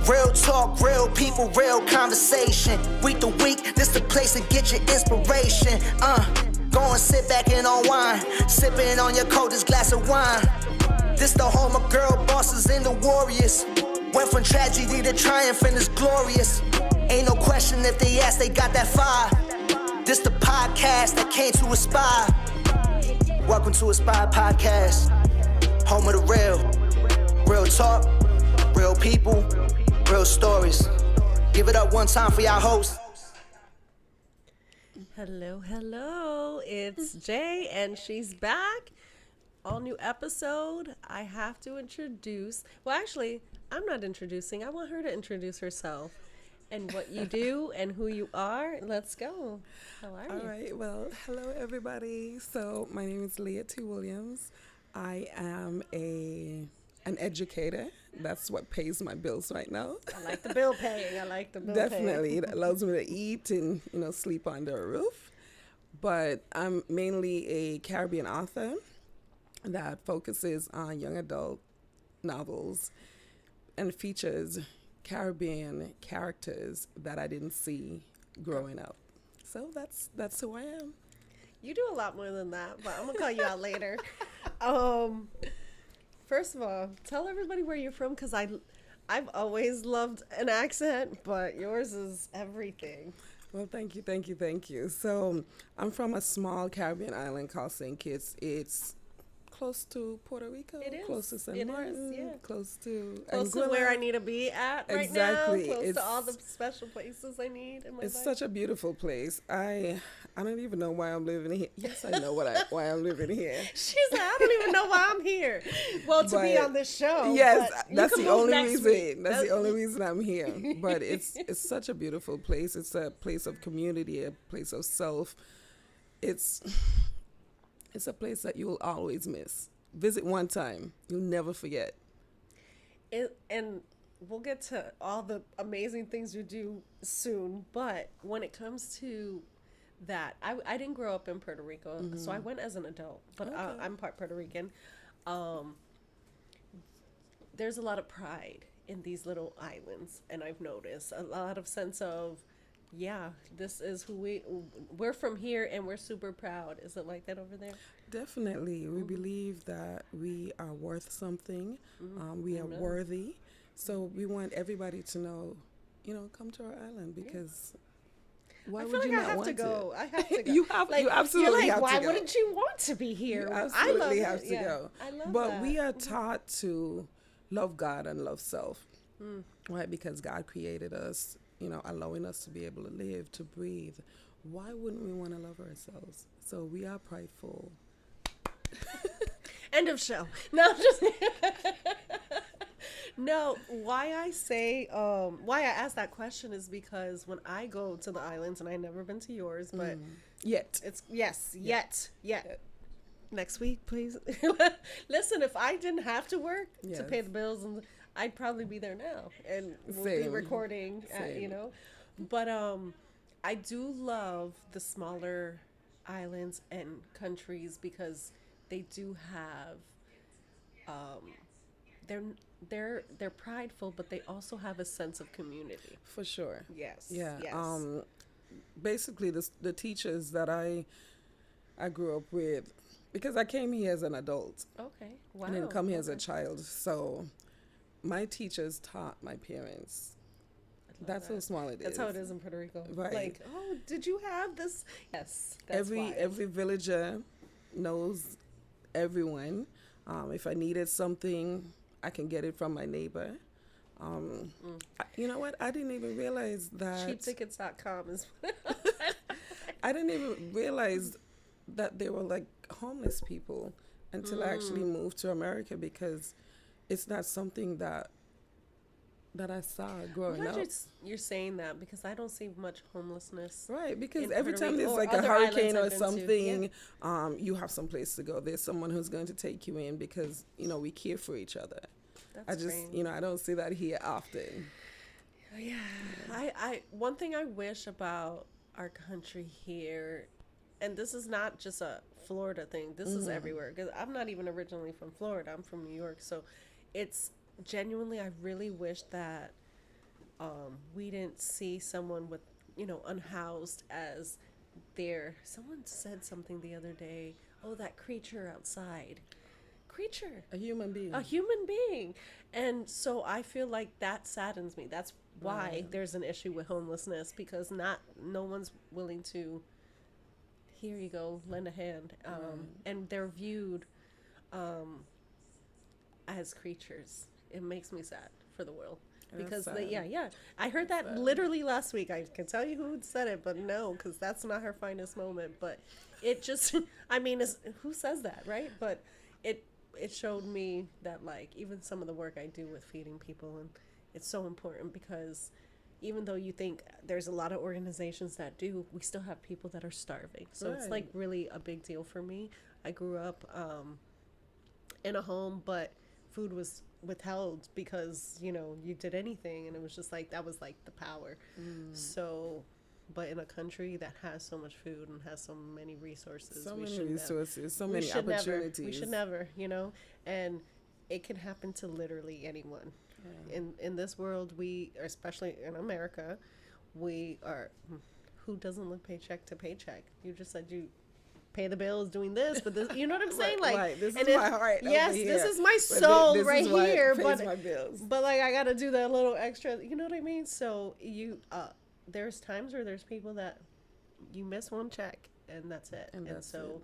Real talk, real people, real conversation. Week to week, this the place to get your inspiration. Go and sit back and unwind, sipping on your coldest glass of wine. This the home of girl bosses and the warriors. Went from tragedy to triumph and it's glorious. Ain't no question if they ask, they got that fire. This the podcast that came to Aspire. Welcome to Aspire Podcast, home of the real. Real talk, real people, real stories. Give it up one time for y'all hosts. Hello, it's Jay and she's back. All new episode. I have to introduce, well actually, I'm not introducing, I want her to introduce herself and what you do and who you are. Let's go. How are you? All right, well, hello everybody. So my name is Leah T. Williams. I am an educator. That's what pays my bills right now. I like the bill paying. Definitely. It allows me to eat and, sleep under a roof. But I'm mainly a Caribbean author that focuses on young adult novels and features Caribbean characters that I didn't see growing up. So that's who I am. You do a lot more than that, but I'm going to call you out later. First of all, tell everybody where you're from, because I've always loved an accent, but yours is everything. Well, thank you. So I'm from a small Caribbean island called St. Kitts. It's close to Puerto Rico, it is. Close to St. Martin, yeah. Close to where I need to be at right exactly. now, close to all the special places I need in my life. It's such a beautiful place. I don't even know why I'm living here. Yes, I know why I'm living here. She's like, I don't even know why I'm here. Well, to be on this show. Yes, that's the only reason. Week. That's the only reason I'm here. But it's such a beautiful place. It's a place of community, a place of self. It's a place that you will always miss. Visit one time. You'll never forget. And we'll get to all the amazing things you do soon. But when it comes to that, I didn't grow up in Puerto Rico, so I went as an adult. But okay. I'm part Puerto Rican. There's a lot of pride in these little islands, and I've noticed a lot of sense of, yeah, this is who we're from here, and we're super proud. Is it like that over there? Definitely. We believe that we are worth something. We are worthy. So we want everybody to know, come to our island, because why would you not want to? I have to go. You absolutely have to go. Why wouldn't you want to be here? You absolutely have to go. I love but that. we are taught to love God and love self, right? Because God created us, allowing us to be able to live, to breathe. Why wouldn't we want to love ourselves? So we are prideful. End of show. No, just no. Why I ask that question is because when I go to the islands, and I've never been to yours, but yet. Next week, please. Listen, if I didn't have to work to pay the bills, I'd probably be there now, and we'll be recording. But I do love the smaller islands and countries because they do have they're prideful, but they also have a sense of community. For sure. Yes. Yeah. Yes. Basically, the teachers that I grew up with, because I came here as an adult. Okay. Wow. I didn't come here as a child, so my teachers taught my parents. That's how small it is. That's how it is in Puerto Rico. Right. Like, oh, did you have this? Yes. That's every villager knows everyone. If I needed something, I can get it from my neighbor. You know what? I didn't even realize that. Cheaptickets.com is. I didn't even realize that they were like homeless people until I actually moved to America, because it's not something that I saw growing up. You're saying that because I don't see much homelessness. Right, because every time there's like a hurricane or something, you have some place to go. There's someone who's going to take you in because, we care for each other. That's strange. I don't see that here often. Yeah. I one thing I wish about our country here, and this is not just a Florida thing, this is everywhere, because I'm not even originally from Florida. I'm from New York, so it's genuinely, I really wish that we didn't see someone with, unhoused as someone said something the other day, oh, that creature outside. Creature. A human being. A human being. And so I feel like that saddens me. That's why there's an issue with homelessness, because no one's willing to, here you go, lend a hand. And they're viewed as creatures. It makes me sad for the world. Because I heard that literally last week. I can tell you who said it, but no, because that's not her finest moment. But it just, I mean, who says that, right? But it showed me that, like, even some of the work I do with feeding people, and it's so important, because even though you think there's a lot of organizations that do, we still have people that are starving. So it's like really a big deal for me. I grew up in a home, but food was withheld because, you did anything, and it was just like, that was like the power. So, but in a country that has so much food and has so many resources, so many opportunities, we should never, and it can happen to literally anyone. In this world, especially in America, who doesn't live paycheck to paycheck? You just said you pay the bills doing this, but this, you know what I'm saying? Like, this is my heart. Yes, over here. This is my soul this right is why here. it pays but my bills. But like, I gotta do that little extra. You know what I mean? So there's times where there's people that you miss one check and that's it. And so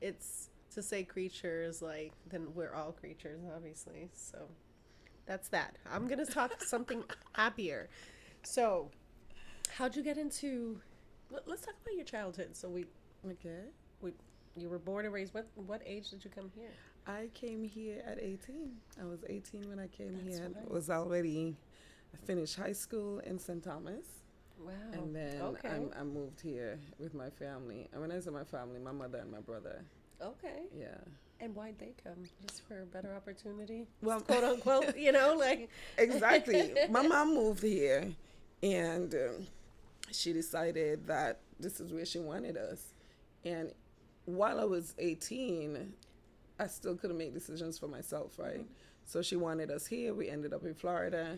it's to say creatures, like, then we're all creatures, obviously. So that's that. I'm gonna talk something happier. So, how'd you get into? Let's talk about your childhood. So you were born and raised. What age did you come here? I came here at 18. I was 18 when I came here. I finished high school in St. Thomas. Wow. And then I moved here with my family. And when I say my family, my mother and my brother. Okay. Yeah. And why'd they come? Just for a better opportunity? Well, quote unquote, like. Exactly. My mom moved here, and she decided that this is where she wanted us. And while I was 18, I still couldn't make decisions for myself, right? Mm-hmm. So she wanted us here. We ended up in Florida,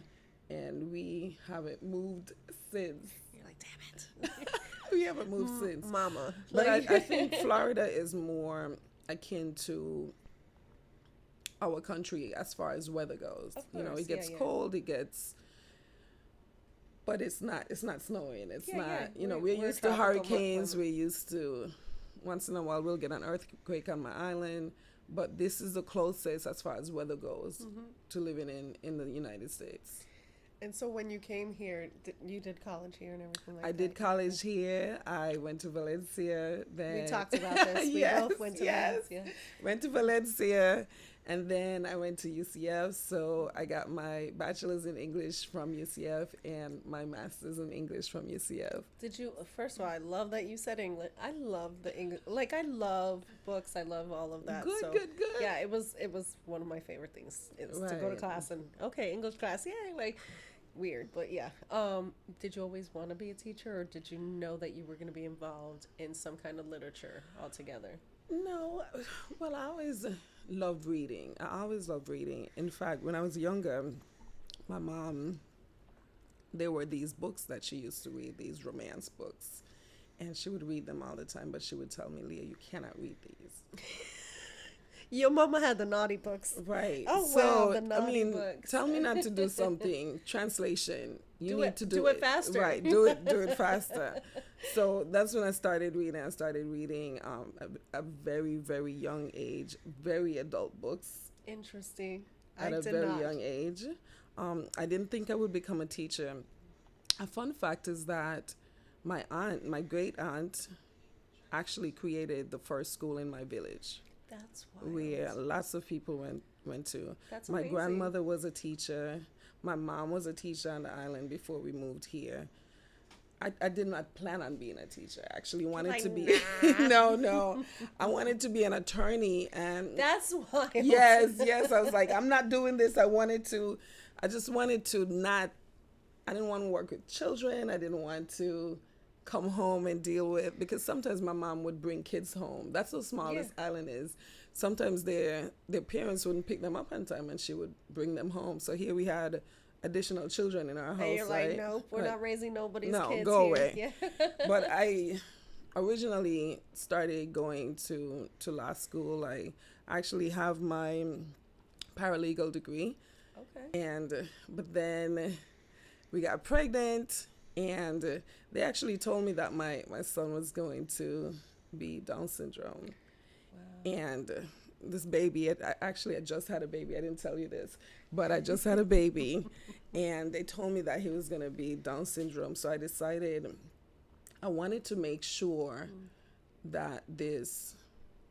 and we haven't moved since. You're like, damn it. We haven't moved since. Mama. But I think Florida is more akin to our country as far as weather goes. Of course, it gets cold, but it's not snowing. It's not, we're used to hurricanes. We're used to, once in a while, we'll get an earthquake on my island. But this is the closest as far as weather goes to living in the United States. And so when you came here, you did college here and everything like that? I did college here. I went to Valencia. Then we talked about this. We both went to Valencia. Went to Valencia, and then I went to UCF. So I got my bachelor's in English from UCF and my master's in English from UCF. Did you? First of all, I love that you said English. I love the English. Like, I love books. I love all of that. Good. Yeah, it was one of my favorite things is to go to class and English class. Yeah, like. Weird, but yeah. Did you always want to be a teacher, or did you know that you were going to be involved in some kind of literature altogether? No. Well, I always loved reading. In fact, when I was younger, my mom, there were these books that she used to read, these romance books, and she would read them all the time, but she would tell me, Leah, you cannot read these. Your mama had the naughty books. Right. Oh, wow, the naughty books. Tell me not to do something. Translation. You need to do it faster. Right. Do it faster. So that's when I started reading. I started reading at a very, very young age, very adult books. Interesting. At a very young age. I didn't think I would become a teacher. A fun fact is that my great aunt, actually created the first school in my village. That's wild. Where lots of people went to. That's my amazing. grandmother was a teacher. My mom was a teacher on the island before we moved here. I did not plan on being a teacher. I actually wanted to be no. I wanted to be an attorney, and that's why. Yes. I was like, I'm not doing this. I just wanted to not. I didn't want to work with children. I didn't want to come home and deal with, because sometimes my mom would bring kids home. That's how small this island is. Sometimes their parents wouldn't pick them up on time, and she would bring them home. So here we had additional children in our house. And you're like, right? nope, we're not raising nobody's kids. No, go here. away. Yeah. But I originally started going to law school. I actually have my paralegal degree. Okay. But then we got pregnant, and they actually told me that my son was going to be Down syndrome. Wow. And this baby, I just had a baby. I didn't tell you this, but I just had a baby, and they told me that he was going to be Down syndrome. So I decided I wanted to make sure that this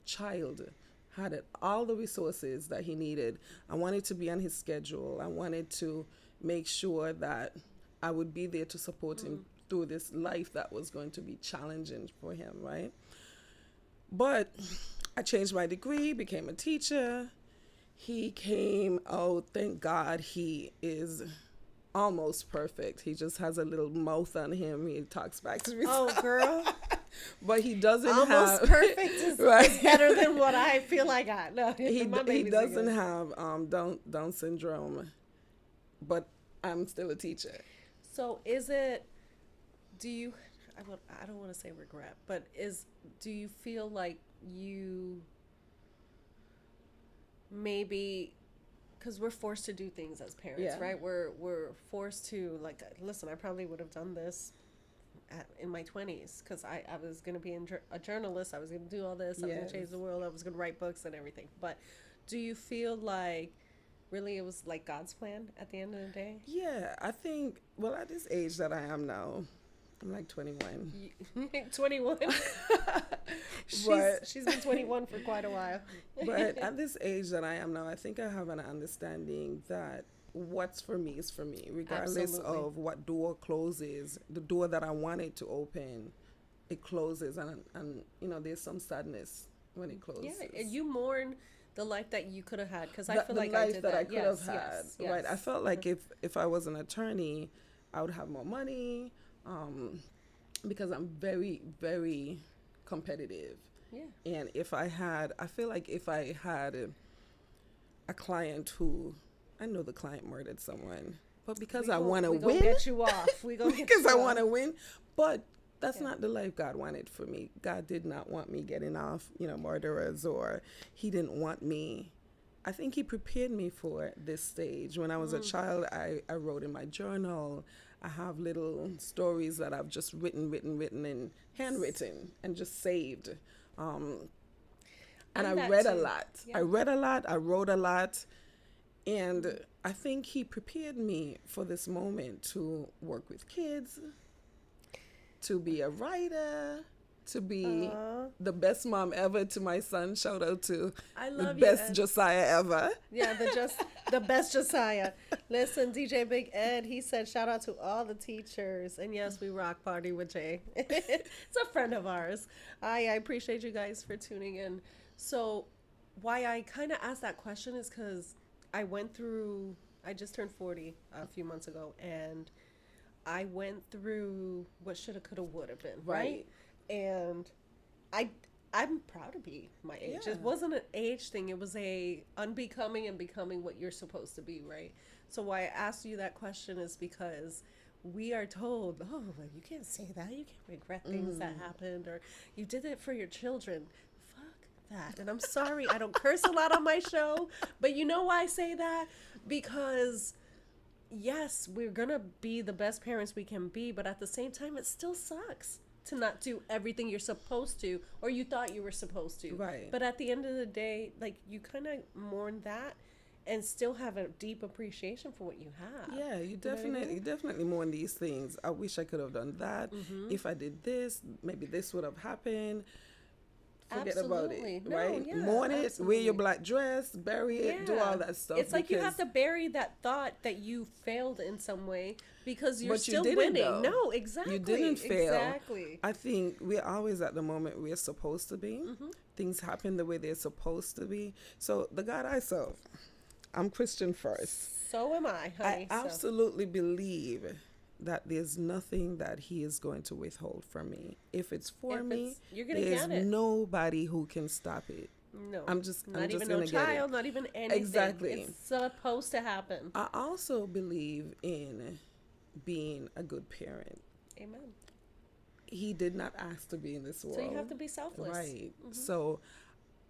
child had all the resources that he needed. I wanted to be on his schedule. I wanted to make sure that I would be there to support him through this life that was going to be challenging for him, right? But I changed my degree, became a teacher. He came out, thank God, he is almost perfect. He just has a little mouth on him. He talks back to me. Oh, girl. But he doesn't almost have... perfect is, right? is better than what I feel I got. No, He doesn't have Down syndrome, but I'm still a teacher. So I don't want to say regret, but do you feel like you maybe, because we're forced to do things as parents, right? We're forced to, like, listen, I probably would have done this in my 20s, because I was going to be a journalist. I was going to do all this. I was going to change the world. I was going to write books and everything. But do you feel like really it was like God's plan at the end of the day? Yeah, I think, well, at this age that I am now, I'm like 21. 21? She's been 21 for quite a while. But at this age that I am now, I think I have an understanding that what's for me is for me, regardless of what door closes. The door that I wanted to open, it closes, and there's some sadness when it closes. Yeah, and you mourn the life that you could have had, because I feel like I did that. I that. could have had. Yes. Right. I felt like if I was an attorney, I would have more money, because I'm very, very competitive. Yeah. And I feel like if I had a client who, I know the client murdered someone, but because I want to win, we gonna get you off. Because I want to win, but that's not the life God wanted for me. God did not want me getting off, murderers, or he didn't want me. I think he prepared me for this stage. When I was a child, I wrote in my journal. I have little stories that I've just written and handwritten and just saved. And I read a lot. Yeah. I read a lot. I wrote a lot. And I think he prepared me for this moment to work with kids, to be a writer, to be the best mom ever to my son. Shout out to the best Josiah ever. Yeah, the best Josiah. Listen, DJ Big Ed, he said shout out to all the teachers. And yes, we rock Party with Jay. It's a friend of ours. I appreciate you guys for tuning in. So why I kind of asked that question is because I just turned 40 a few months ago, and I went through what shoulda, coulda, woulda been, right? And I'm proud to be my age. Yeah. It wasn't an age thing. It was a unbecoming and becoming what you're supposed to be, right? So why I asked you that question is because we are told, oh, well, you can't say that. You can't regret things that happened, or you did it for your children. That. And I'm sorry, I don't curse a lot on my show, but you know why I say that? Because yes, we're gonna be the best parents we can be, but at the same time, it still sucks to not do everything you're supposed to, or you thought you were supposed to. Right. But at the end of the day, like, you kind of mourn that and still have a deep appreciation for what you have. Yeah, you definitely mourn these things. I wish I could have done that. If I did this, maybe this would have happened. Forget about it, right? Yeah, mourn it, wear your black dress, bury it, do all that stuff. It's like you have to bury that thought that you failed in some way because you're still winning. Though. No, exactly. You didn't fail. Exactly. I think we're always at the moment we're supposed to be. Things happen the way they're supposed to be. So the God I serve, I'm Christian first. So am I, honey. I absolutely believe that there's nothing that he is going to withhold from me. If it's for me, you're gonna there's get it. Nobody who can stop it. No, I'm just not just even gonna no child, not even anything. Exactly. It's supposed to happen. I also believe in being a good parent. Amen. He did not ask to be in this world. So you have to be selfless. Right. So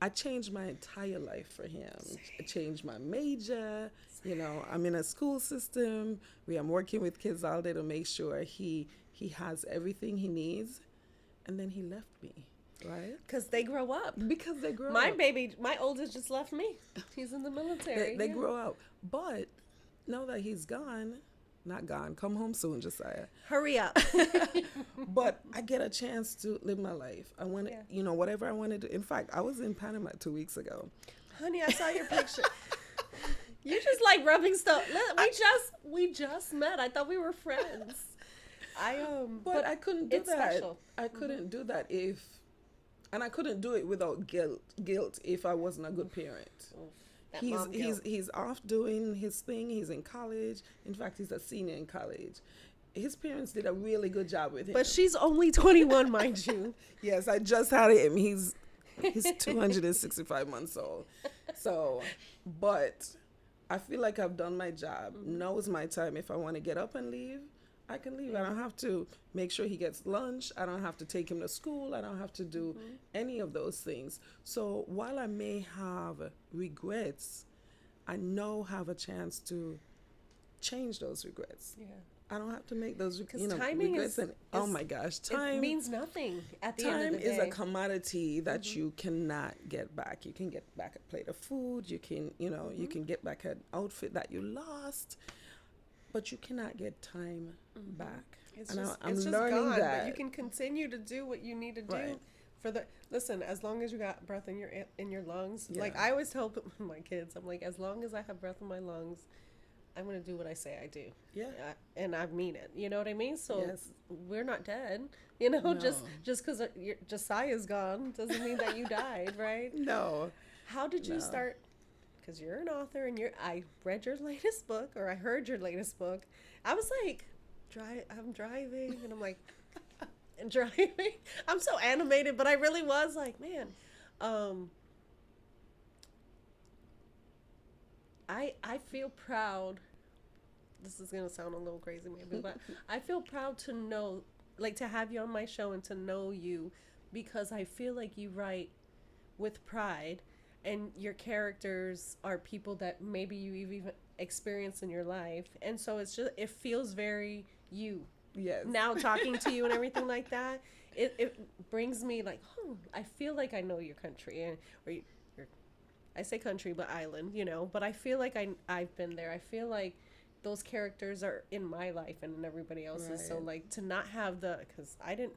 I changed my entire life for him. I changed my major. You know, I'm in a school system. I'm working with kids all day to make sure he has everything he needs. And then he left me, right? Because they grow up. Because they grow My up. baby, my oldest just left me. He's in the military. They grow up. But now that he's gone, not gone, come home soon, Josiah. Hurry up. But I get a chance to live my life. I want to, you know, whatever I want to do. In fact, I was in Panama 2 weeks ago. Honey, I saw your picture. You just like rubbing stuff. We just met. I thought we were friends. But I couldn't do that. Special. I couldn't do that and I couldn't do it without guilt if I wasn't a good parent. He's off doing his thing. He's in college. In fact, he's a senior in college. His parents did a really good job with him. But she's only 21, mind you. Yes, I just had him. He's 265 months old. So, but I feel like I've done my job. Now is my time. If I want to get up and leave, I can leave. I don't have to make sure he gets lunch. I don't have to take him to school. I don't have to do any of those things. So while I may have regrets, I now have a chance to change those regrets. Yeah. I don't have to make those, timing regrets. Oh my gosh, time. It means nothing at the end of the day. Time is a commodity that you cannot get back. You can get back a plate of food. You can, you can get back an outfit that you lost. But you cannot get time back. It's and just, I'm it's just learning gone, that. But you can continue to do what you need to do. Right. Listen, as long as you got breath in your lungs. Yeah. Like I always tell my kids, I'm like, as long as I have breath in my lungs, I'm going to do what I say I do. Yeah. And I mean it. You know what I mean? So we're not dead. You know, just because Josiah's gone doesn't mean that you died, right? No. How did you start? Because you're an author and I read your latest book, or I heard your latest book. I was like, I'm driving and I'm like, driving. I'm so animated, but I really was like, man, I feel proud. This is going to sound a little crazy maybe, but I feel proud to know, like to have you on my show and to know you, because I feel like you write with pride. And your characters are people that maybe you even experienced in your life. And so it feels very you. Yes. Now talking to you and everything like that, it brings me like, I feel like I know your country. I say country, but island, But I feel like I've been there. I feel like those characters are in my life and in everybody else's. Right. So like to not have because I didn't.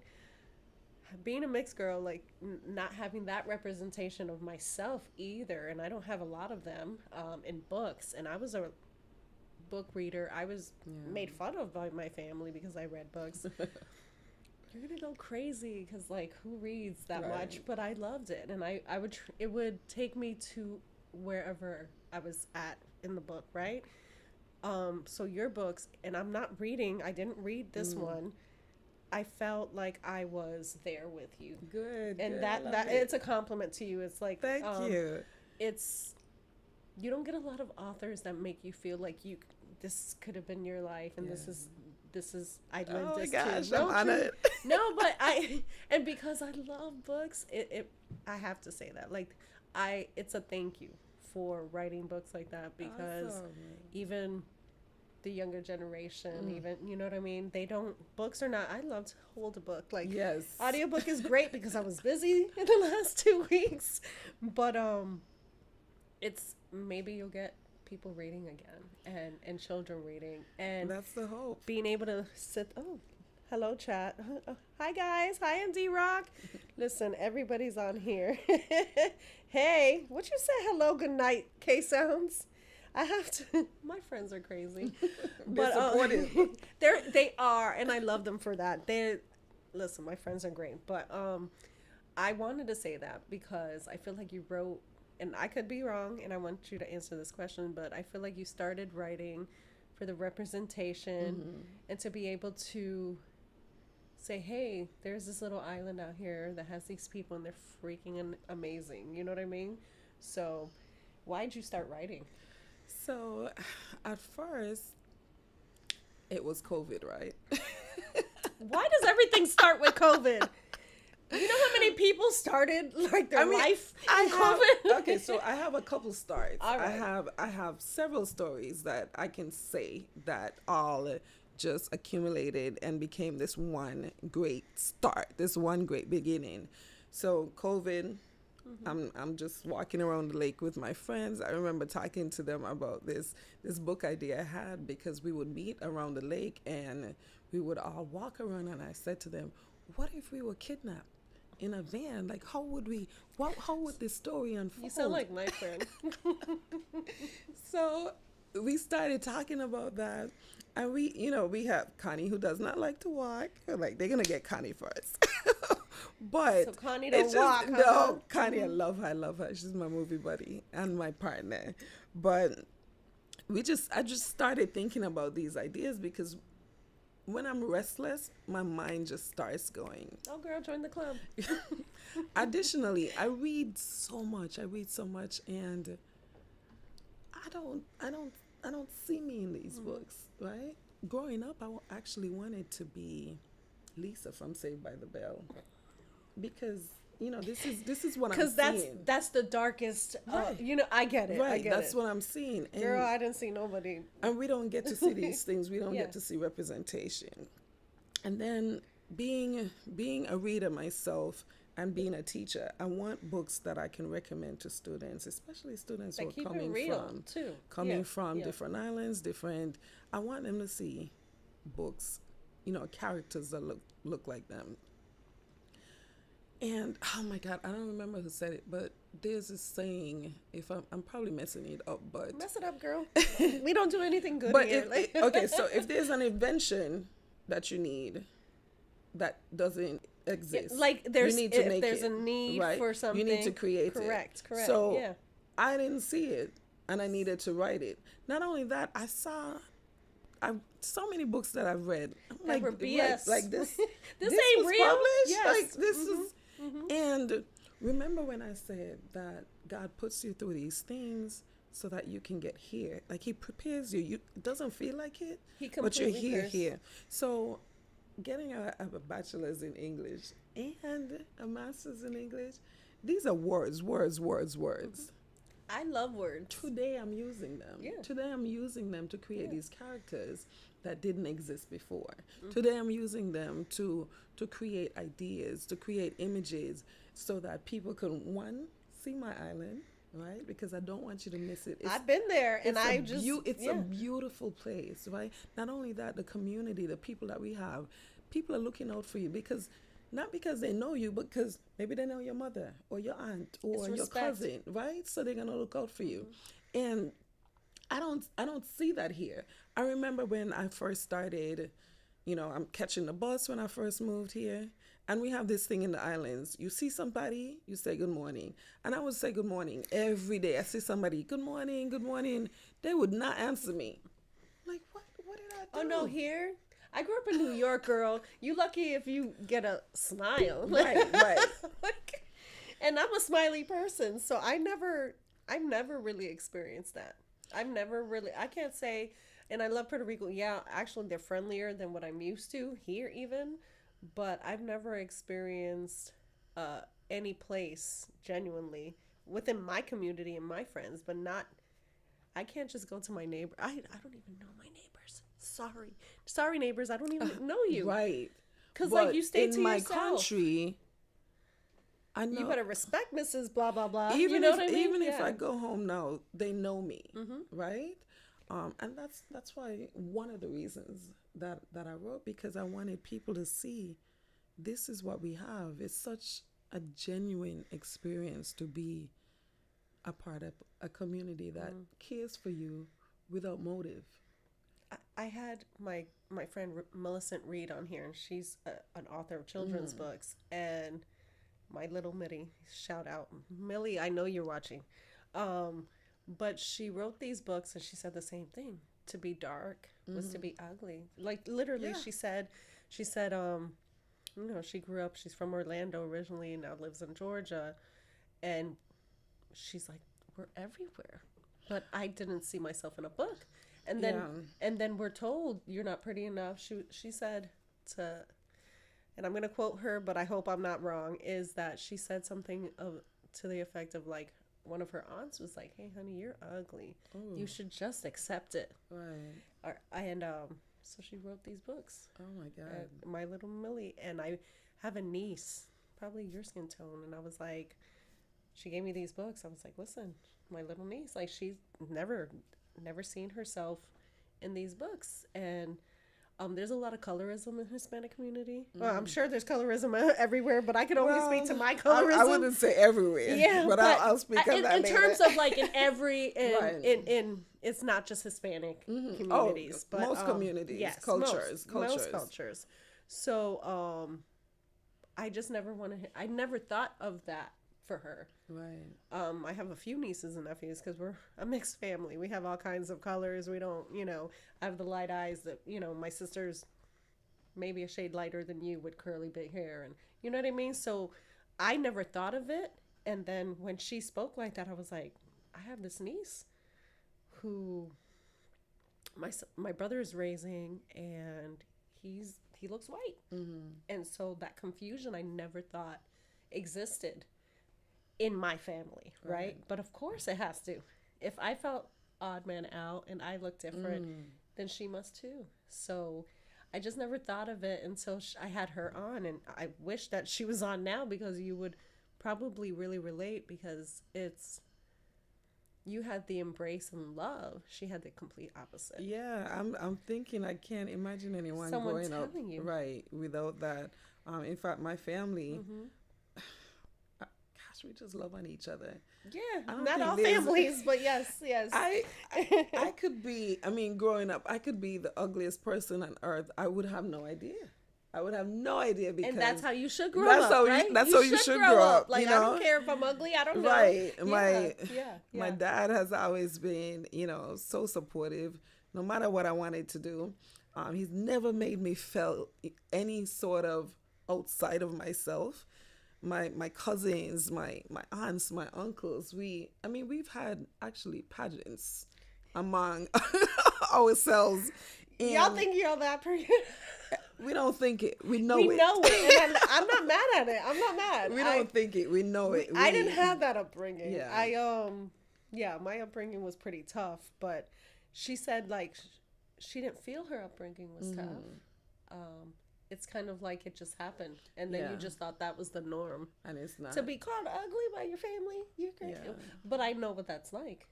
Being a mixed girl, like not having that representation of myself either, and I don't have a lot of them in books. And I was a book reader. I was made fun of by my family because I read books. You're gonna go crazy because like who reads that much? But I loved it, and it would take me to wherever I was at in the book, right? So your books, and I'm not reading. I didn't read this one. I felt like I was there with you. Good. And that it's a compliment to you. It's like thank you. You don't get a lot of authors that make you feel like this could have been your life, and this is I lived this too. I'm on it. No, but and because I love books, I have to say that. Like it's a thank you for writing books like that, because even the younger generation, even, you know what I mean? Books are not, I love to hold a book. Like, audiobook is great because I was busy in the last 2 weeks. But, it's, maybe you'll get people reading again and children reading. And that's the hope. Being able to hello chat. Hi guys. Hi MD Rock. Listen, everybody's on here. Hey, what you say hello, good night, K-Sounds? I have to. My friends are crazy, but supportive. They are, and I love them for that. Listen, my friends are great, but I wanted to say that because I feel like you wrote, and I could be wrong, and I want you to answer this question, but I feel like you started writing for the representation and to be able to say, hey, there's this little island out here that has these people and they're freaking amazing. You know what I mean? So why'd you start writing? So at first, it was COVID, right? Why does everything start with COVID? You know how many people started like their life in COVID? Okay, so I have a couple starts. All right. I have several stories that I can say that all just accumulated and became this one great start, this one great beginning. So COVID, I'm just walking around the lake with my friends. I remember talking to them about this book idea I had, because we would meet around the lake and we would all walk around, and I said to them, what if we were kidnapped in a van? Like, how would this story unfold? You sound like my friend. So we started talking about that, and we have Connie, who does not like to walk. Like, they're gonna get Connie first. But so Connie don't walk. No, Connie, I love her. She's my movie buddy and my partner. But I just started thinking about these ideas, because when I'm restless, my mind just starts going. Oh, girl, join the club. Additionally, I read so much, and I don't see me in these books, right? Growing up, I actually wanted to be Lisa from Saved by the Bell, because this is what I'm seeing. Because that's the darkest. Right. I get it. Right, I get that's it. what I'm seeing. And, Girl, I didn't see nobody. and we don't get to see these things. We don't Yeah. get to see representation. And then being a reader myself and being a teacher, I want books that I can recommend to students, especially students That who are keep it coming real, from too. Yeah. different islands, I want them to see books, characters that look like them. And oh my God, I don't remember who said it, but there's this saying, if I'm probably messing it up, but Mess it up, girl. We don't do anything good but here. okay, so if there's an invention that you need that doesn't exist, like you there's need to if make there's it, a need right? for something, you need to create correct, it. Correct. So Yeah. I didn't see it, and I needed to write it. Not only that, I so many books that I've read, I'm That were BS. like this. This this ain't was real. published? Yes. Like this is. And remember when I said that God puts you through these things so that you can get here? Like, He prepares you. It doesn't feel like it, but you're here. So getting a bachelor's in English and a master's in English, these are words. I love words. Today I'm using them. Yeah. Today I'm using them to create these characters that didn't exist before. Today I'm using them to create ideas, to create images, so that people can, one, see my island, right? Because I don't want you to miss it. I've been there, and it's a beautiful place, right? Not only that, the community, the people that we have, people are looking out for you, because not because they know you, but because maybe they know your mother or your aunt or your cousin, right? So they're gonna look out for you. And I don't see that here. I remember when I first started, I'm catching the bus when I first moved here, and we have this thing in the islands. You see somebody, you say good morning. And I would say good morning every day. I see somebody, good morning, good morning. They would not answer me. Like, what did I do? Oh no, here I grew up in New York, girl. You lucky if you get a smile. Right. And I'm a smiley person, so I've never really experienced that. I can't say, and I love Puerto Rico. Yeah, actually they're friendlier than what I'm used to here even, but I've never experienced any place genuinely within my community and my friends, but not, I can't just go to my neighbor. I don't even know my neighbors. Sorry neighbors, I don't even know you. Right. Because like you stay to in my yourself. Country, I know. You better respect Mrs. Blah blah blah. Even you know if, what I mean? even if I go home now, they know me, right? And that's why one of the reasons that I wrote, because I wanted people to see this is what we have. It's such a genuine experience to be a part of a community that cares for you without motive. I had my friend Millicent Reed on here, and she's an author of children's books, and my little Mitty, shout out Millie, I know you're watching, but she wrote these books, and she said the same thing. To be dark was to be ugly. Like literally, she said you know, she's from Orlando originally and now lives in Georgia. And she's like, we're everywhere. But I didn't see myself in a book. And then we're told you're not pretty enough. She said to, and I'm going to quote her, but I hope I'm not wrong, is that she said something to the effect of like, one of her aunts was like, hey, honey, you're ugly. Ooh. You should just accept it. Right. And so she wrote these books. Oh, my God. My Little Millie. And I have a niece, probably your skin tone. And I was like, she gave me these books. I was like, listen, my little niece, like she's never seen herself in these books. And there's a lot of colorism in the Hispanic community. Well, I'm sure there's colorism everywhere, but I can only speak to my colorism. I wouldn't say everywhere. Yeah, but I'll speak on that in terms of like in every in it's not just Hispanic communities, but most communities, yes, cultures. Most cultures. So I just never I never thought of that for her. Right. I have a few nieces and nephews because we're a mixed family. We have all kinds of colors. We don't, I have the light eyes that, my sister's maybe a shade lighter than you with curly big hair. And you know what I mean? So I never thought of it. And then when she spoke like that, I was like, I have this niece who my brother is raising and he looks white. Mm-hmm. And so that confusion I never thought existed in my family, right? But of course it has to. If I felt odd man out and I looked different, then she must too. So I just never thought of it until I had her on, and I wish that she was on now because you would probably really relate because you had the embrace and love. She had the complete opposite. Yeah, I'm thinking I can't imagine anyone growing up right without that. In fact, my family. Mm-hmm. We just love on each other. Yeah, not all families, but yes. I could be, growing up, I could be the ugliest person on earth. I would have no idea. Because... And that's how you should grow up, right? That's how you should grow up. Like, I don't care if I'm ugly, I don't know. Right. My dad has always been, so supportive, no matter what I wanted to do. He's never made me feel any sort of outside of myself. My cousins, my aunts, my uncles, we've had actually pageants among ourselves. Y'all think y'all that pretty? We don't think it. We know it. We know it. And I'm not mad at it. I'm not mad. We don't think it. We know it. I didn't have that upbringing. Yeah. My upbringing was pretty tough, but she said like she didn't feel her upbringing was tough. It's kind of like it just happened. And then you just thought that was the norm. And it's not. To be called ugly by your family, you're crazy. Yeah. But I know what that's like.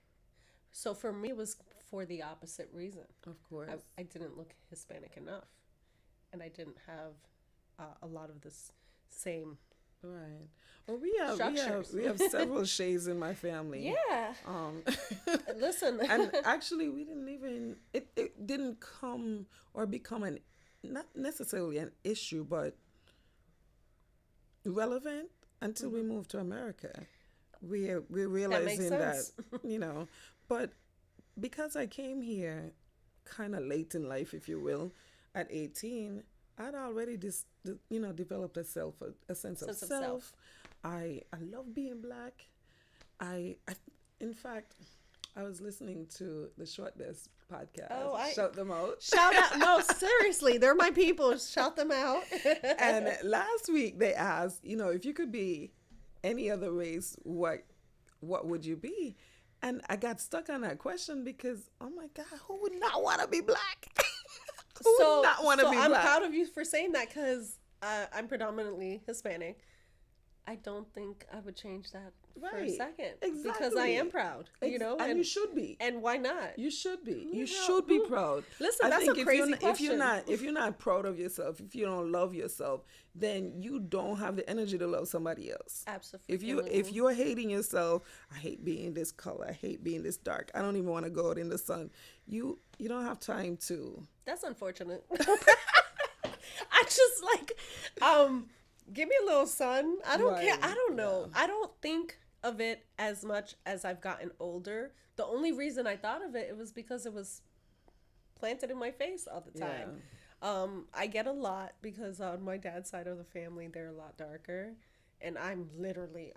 So for me, it was for the opposite reason. Of course. I didn't look Hispanic enough. And I didn't have a lot of this same... Right. Well, we have several shades in my family. Yeah. Listen. And actually, we didn't even... It didn't come or become not necessarily an issue, but relevant until we moved to America. We're realizing that, but because I came here kind of late in life, if you will, at 18, I'd already developed a sense of self. I love being black. In fact, I was listening to the Short Desk podcast. Shout them out. Shout out. No, seriously. They're my people. Shout them out. And last week they asked, if you could be any other race, what would you be? And I got stuck on that question because, oh my God, who would not want to be black? Who would not want to be I'm black? proud of you for saying that because I'm predominantly Hispanic. I don't think I would change that for a second. Exactly. Because I am proud, and you should be. And why not? You should be. You should be proud. Listen, that's a crazy question. If you're not proud of yourself, if you don't love yourself, then you don't have the energy to love somebody else. Absolutely. If you're hating yourself, I hate being this color, I hate being this dark, I don't even want to go out in the sun. You don't have time to. That's unfortunate. I just give me a little sun. I don't care. I don't know. Yeah. I don't think of it as much as I've gotten older. The only reason I thought of it was because it was planted in my face all the time. I get a lot because on my dad's side of the family, they're a lot darker. And I'm literally,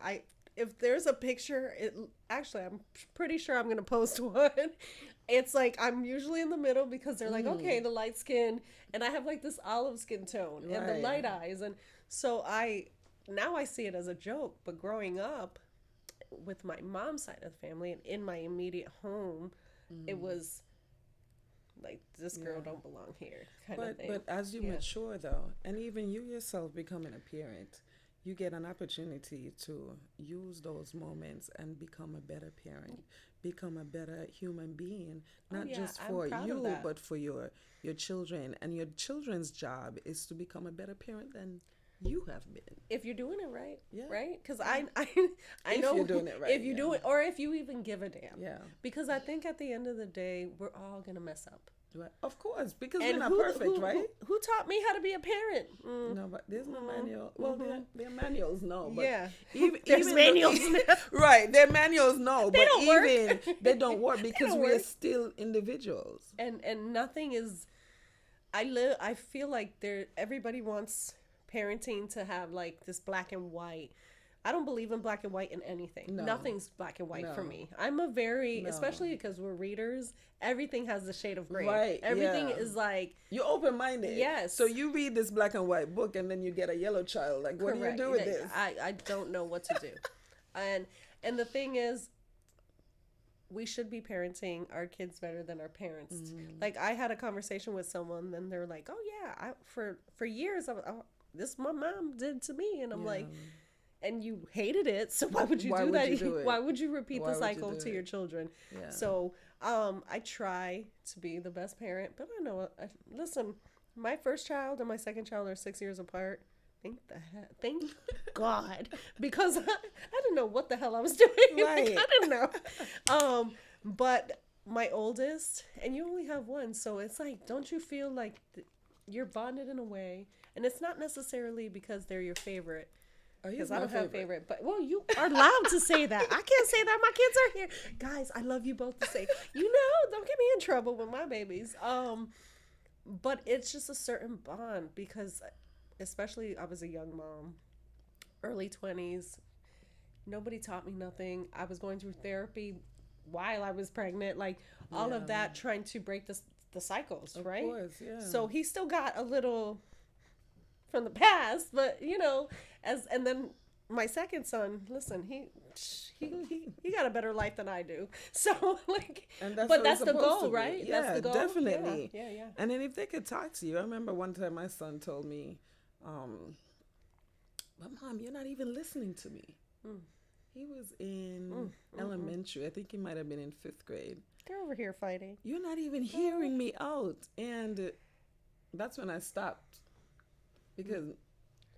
if there's a picture, actually, I'm pretty sure I'm going to post one. It's like, I'm usually in the middle because they're like, okay, the light skin. And I have like this olive skin tone and the light eyes. And so now I see it as a joke. But growing up with my mom's side of the family and in my immediate home, it was like, this girl don't belong here kind of thing. But as you mature though, and even you yourself becoming a parent, you get an opportunity to use those moments and become a better parent, become a better human being, not just for you, but for your children. And your children's job is to become a better parent than you have been. If you're doing it right, right? Because I know if you're doing it right, if you do it, or if you even give a damn. Yeah. Because I think at the end of the day, we're all gonna mess up. Right. Of course, because we're not perfect, right? Who taught me how to be a parent? No, but there's no manual. Well, there are manuals, no. But there's manuals. Right, there are manuals, no. They don't work. They don't work because we are still individuals. And nothing is. I feel like everybody wants parenting to have like this black and white. I don't believe in black and white in anything. No. Nothing's black and white for me. I'm especially because we're readers, everything has a shade of gray. Right. Everything is like... You're open-minded. Yes. So you read this black and white book and then you get a yellow child. Like, what do you do with this? I don't know what to do. And the thing is, we should be parenting our kids better than our parents. Like, I had a conversation with someone and they're like, oh yeah, for years, this my mom did to me. And I'm like... And you hated it, so why would you do that? Why would you repeat the cycle to your children? Yeah. So I try to be the best parent, but I know, listen, my first child and my second child are 6 years apart. Thank God, because I didn't know what the hell I was doing. Right. Like, I didn't know. But my oldest, and you only have one, so it's like, don't you feel like you're bonded in a way? And it's not necessarily because they're your favorite. Because I don't have favorite, but you are allowed to say that. I can't say that. My kids are here, guys. I love you both the same. Don't get me in trouble with my babies. But it's just a certain bond because, especially I was a young mom, early 20s. Nobody taught me nothing. I was going through therapy while I was pregnant, like all of that, trying to break the cycles, right? Of course, yeah. So he still got a little from the past, but and then my second son, listen, he got a better life than I do. So like, but that's the goal, right? Yeah, that's the goal. Definitely. Yeah. And then if they could talk to you, I remember one time my son told me, "But Mom, you're not even listening to me." He was in elementary. I think he might have been in 5th grade. They're over here fighting. You're not even hearing me out, and that's when I stopped. Because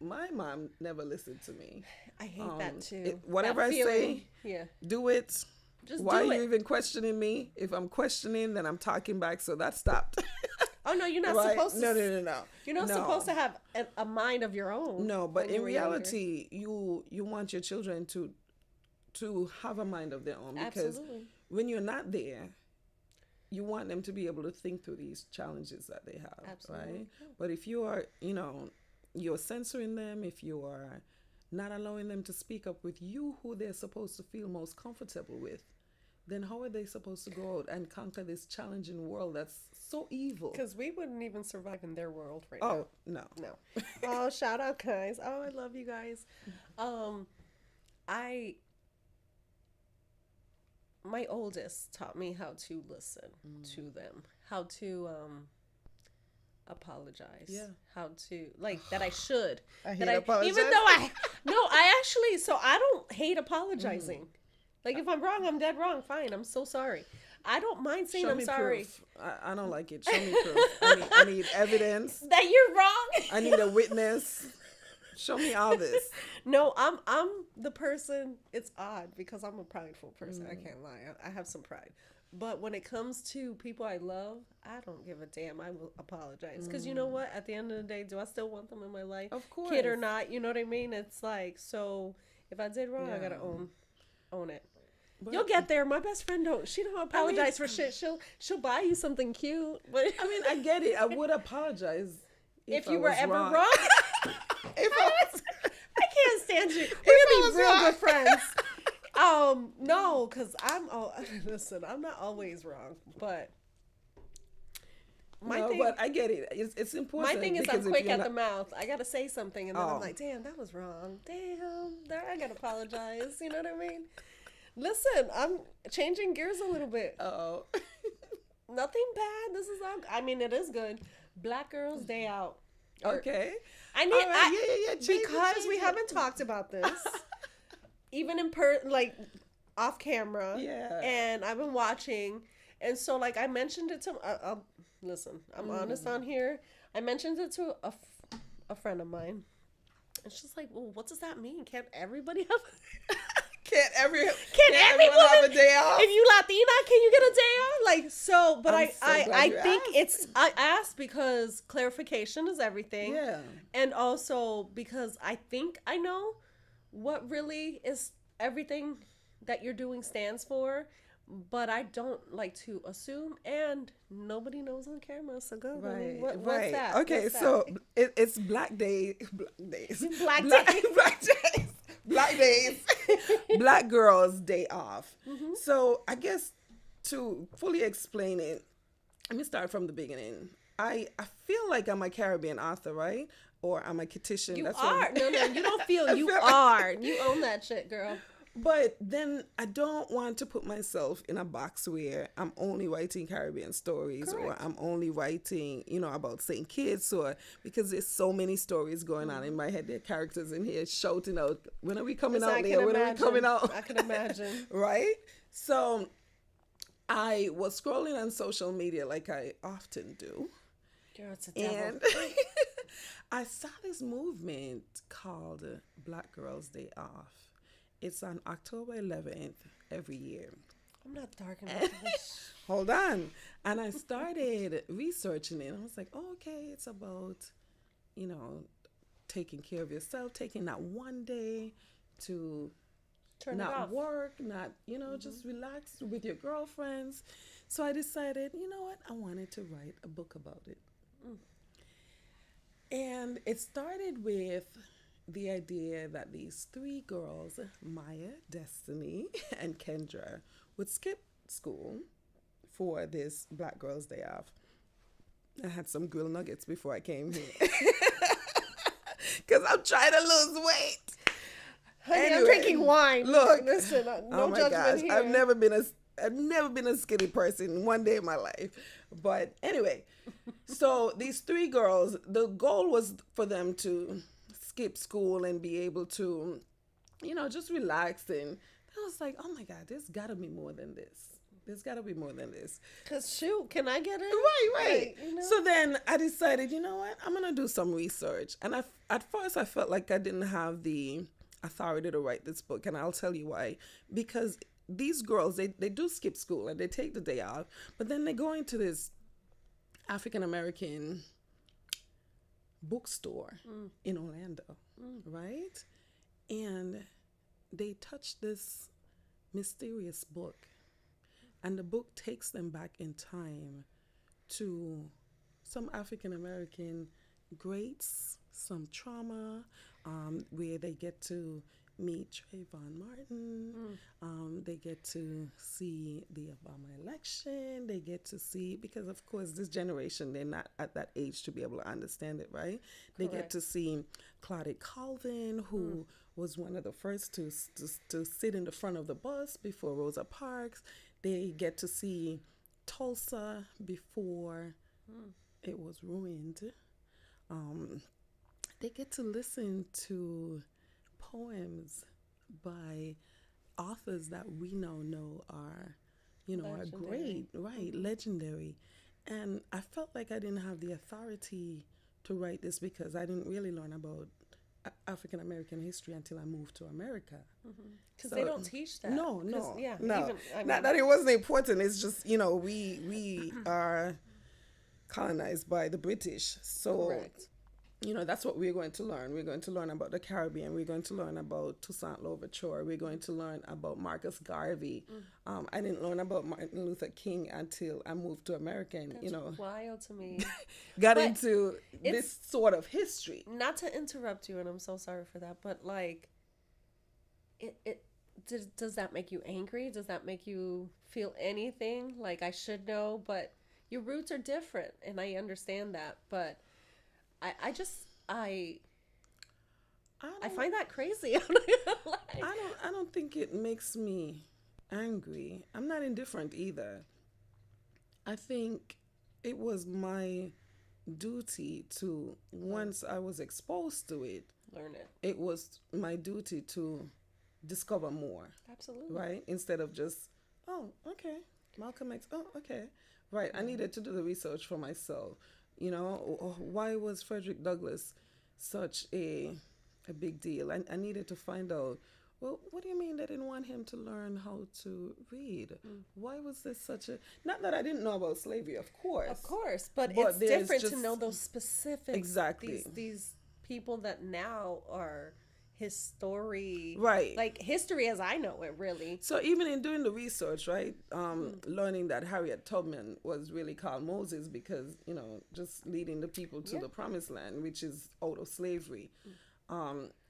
my mom never listened to me. I hate that too. Whatever I say, do it. Just Why do are you even questioning me? If I'm questioning, then I'm talking back. So that stopped. Oh no, you're not supposed to. No. You're not supposed to have a mind of your own. No, but in reality, you want your children to have a mind of their own. Because when you're not there, you want them to be able to think through these challenges that they have. Absolutely. Right? But if you are, you're censoring them, if you are not allowing them to speak up with you, who they're supposed to feel most comfortable with, then how are they supposed to go out and conquer this challenging world that's so evil? Because we wouldn't even survive in their world now. Oh, no. Oh, shout out, guys. Oh, I love you guys. My oldest taught me how to listen to them, how to apologize. Yeah. How to that I should. Apologize. Even though I actually, so I don't hate apologizing. Like if I'm wrong, I'm dead wrong. Fine, I'm so sorry. I don't mind saying I'm sorry. Proof. I don't like it. Show me proof. I need evidence that you're wrong. I need a witness. Show me all this. No, I'm the person. It's odd because I'm a prideful person. I can't lie. I have some pride. But when it comes to people I love, I don't give a damn. I will apologize. Because you know what? At the end of the day, do I still want them in my life? Of course. Kid or not, you know what I mean? It's like, so if I did wrong, I got to own it. You'll get there. My best friend she don't apologize for shit. She'll buy you something cute. But I mean, I get it. I would apologize if you were ever wrong. If I can't stand you. We're gonna be real good friends. No, because listen, I'm not always wrong, but but I get it. It's important. My thing is I'm quick at the mouth. I gotta say something, and then I'm like, damn, that was wrong. Damn, I gotta apologize. You know what I mean? Listen, I'm changing gears a little bit. Oh, nothing bad. This is all. I mean, it is good. Black Girls Day Out. Okay. I need because we haven't talked about this, even in off camera. Yeah. And I've been watching, and so like I mentioned it to. Listen, I'm honest on here. I mentioned it to a friend of mine, and she's like, "Well, what does that mean? Can't everybody have?" Can't everyone have a day off? If you Latina, can you get a day off? Like, so, but I think I asked because clarification is everything. Yeah. And also because I think I know what really is everything that you're doing stands for, but I don't like to assume, and nobody knows on camera, so go. Right. What's that? Okay, so it's Black Days. Black Days, Black Girls Day Off. Mm-hmm. So I guess to fully explain it, let me start from the beginning. I feel like I'm a Caribbean author, right? Or I'm a Kititian. You are. No, you don't feel. You are. You own that shit, girl. But then I don't want to put myself in a box where I'm only writing Caribbean stories. Correct. Or I'm only writing, about St. Kitts, or because there's so many stories going on in my head. There are characters in here shouting out, when are we coming out, Leah? When are we coming out? I can imagine. Right? So I was scrolling on social media like I often do. Girl, it's a devil. And I saw this movement called Black Girls Day Off. It's on October 11th every year. I'm not dark enough for this. Hold on. And I started researching it. I was like, okay, it's about, taking care of yourself, taking that one day to not work, not, just relax with your girlfriends. So I decided, you know what? I wanted to write a book about it. Mm. And it started with the idea that these three girls, Maya, Destiny, and Kendra, would skip school for this Black Girls Day Off. I had some grilled nuggets before I came here. Because I'm trying to lose weight. Honey, anyway, I'm drinking wine. Look, listen, no my judgment gosh, here. I've never been a skinny person one day in my life. But anyway, so these three girls, the goal was for them to skip school and be able to, just relax. And I was like, oh my God, there's got to be more than this. There's got to be more than this. Because shoot, can I get it? Right. So then I decided, you know what? I'm going to do some research. And at first I felt like I didn't have the authority to write this book. And I'll tell you why. Because these girls, they do skip school and they take the day off. But then they go into this African-American bookstore in Orlando, right? And they touch this mysterious book, and the book takes them back in time to some African-American greats, some trauma, where they get to meet Trayvon Martin. They get to see the Obama election. They get to see, because of course this generation, they're not at that age to be able to understand it, right? Correct. They get to see Claudette Colvin, who was one of the first to sit in the front of the bus before Rosa Parks. They get to see Tulsa before it was ruined. They get to listen to poems by authors that we now know are, are great, right? Legendary. And I felt like I didn't have the authority to write this because I didn't really learn about African American history until I moved to America. Because they don't teach that. No. Yeah, no. Even, Not that it wasn't important. It's just, we are colonized by the British. So correct. that's what we're going to learn. We're going to learn about the Caribbean. We're going to learn about Toussaint Louverture. We're going to learn about Marcus Garvey. I didn't learn about Martin Luther King until I moved to America and, That's wild to me. got But into this sort of history. Not to interrupt you, and I'm so sorry for that, but like, does that make you angry? Does that make you feel anything? Like, I should know, but your roots are different, and I understand that, but I find that crazy. I don't think it makes me angry. I'm not indifferent either. I think it was my duty to, once I was exposed to it, learn it. It was my duty to discover more. Absolutely. Right? Instead of just, oh, okay, Malcolm X, oh, okay. Right. I needed to do the research for myself. Why was Frederick Douglass such a big deal? I needed to find out, well, what do you mean they didn't want him to learn how to read? Why was this such a... Not that I didn't know about slavery, of course. Of course, but it's different to know those specifics. Exactly. These people that now are history. Right. Like history as I know it, really. So even in doing the research, right, learning that Harriet Tubman was really called Moses because, just leading the people to the promised land, which is out of slavery.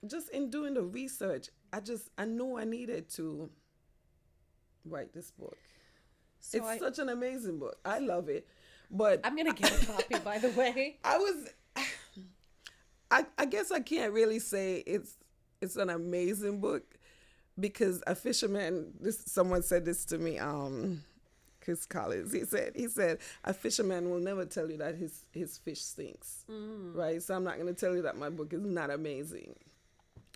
Just in doing the research, I knew I needed to write this book. So it's such an amazing book. I love it. But I'm going to get a copy, by the way. I guess I can't really say it's an amazing book because a fisherman, someone said this to me, Chris Collins, he said, a fisherman will never tell you that his fish stinks, right? So I'm not going to tell you that my book is not amazing.